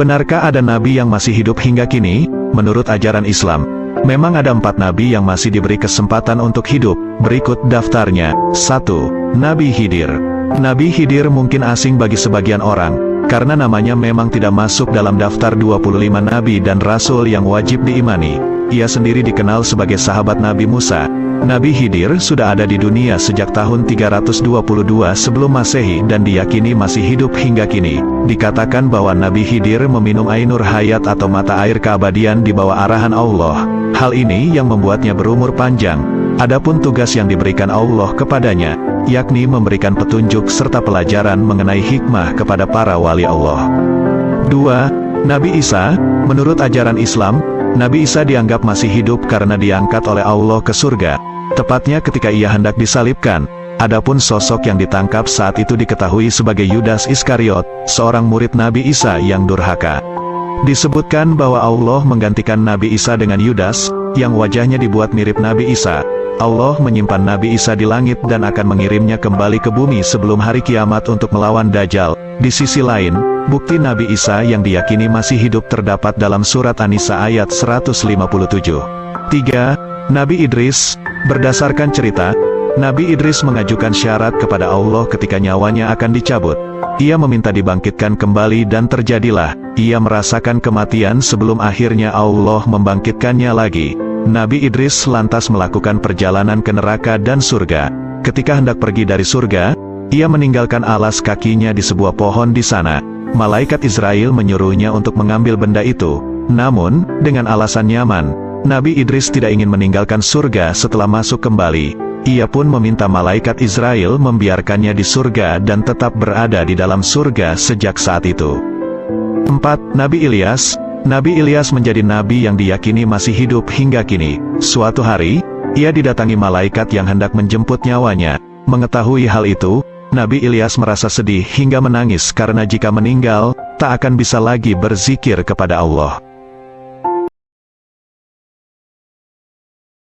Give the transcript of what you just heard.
Benarkah ada nabi yang masih hidup hingga kini? Menurut ajaran Islam, memang ada 4 nabi yang masih diberi kesempatan untuk hidup. Berikut daftarnya. 1. Nabi Khidir. Nabi Khidir mungkin asing bagi sebagian orang, karena namanya memang tidak masuk dalam daftar 25 nabi dan rasul yang wajib diimani. Ia sendiri dikenal sebagai sahabat Nabi Musa. Nabi Khidir sudah ada di dunia sejak tahun 322 sebelum Masehi dan diyakini masih hidup hingga kini. Dikatakan bahwa Nabi Khidir meminum ainur hayat atau mata air keabadian di bawah arahan Allah. Hal ini yang membuatnya berumur panjang. Adapun tugas yang diberikan Allah kepadanya, yakni memberikan petunjuk serta pelajaran mengenai hikmah kepada para wali Allah. 2. Nabi Isa. Menurut ajaran Islam, Nabi Isa dianggap masih hidup karena diangkat oleh Allah ke surga, tepatnya ketika ia hendak disalibkan. Adapun sosok yang ditangkap saat itu diketahui sebagai Yudas Iskariot, seorang murid Nabi Isa yang durhaka. Disebutkan bahwa Allah menggantikan Nabi Isa dengan Yudas, yang wajahnya dibuat mirip Nabi Isa. Allah menyimpan Nabi Isa di langit dan akan mengirimnya kembali ke bumi sebelum hari kiamat untuk melawan Dajjal. Di sisi lain, bukti Nabi Isa yang diyakini masih hidup terdapat dalam surat An-Nisa ayat 157. 3. Nabi Idris. Berdasarkan cerita, Nabi Idris mengajukan syarat kepada Allah ketika nyawanya akan dicabut. Ia meminta dibangkitkan kembali dan terjadilah. Ia merasakan kematian sebelum akhirnya Allah membangkitkannya lagi. Nabi Idris lantas melakukan perjalanan ke neraka dan surga. Ketika hendak pergi dari surga, ia meninggalkan alas kakinya di sebuah pohon di sana. Malaikat Israel menyuruhnya untuk mengambil benda itu. Namun, dengan alasan nyaman, Nabi Idris tidak ingin meninggalkan surga setelah masuk kembali. Ia pun meminta malaikat Israel membiarkannya di surga dan tetap berada di dalam surga sejak saat itu. 4. Nabi Ilyas. Nabi Ilyas menjadi nabi yang diyakini masih hidup hingga kini. Suatu hari, ia didatangi malaikat yang hendak menjemput nyawanya. Mengetahui hal itu, Nabi Ilyas merasa sedih hingga menangis karena jika meninggal, tak akan bisa lagi berzikir kepada Allah.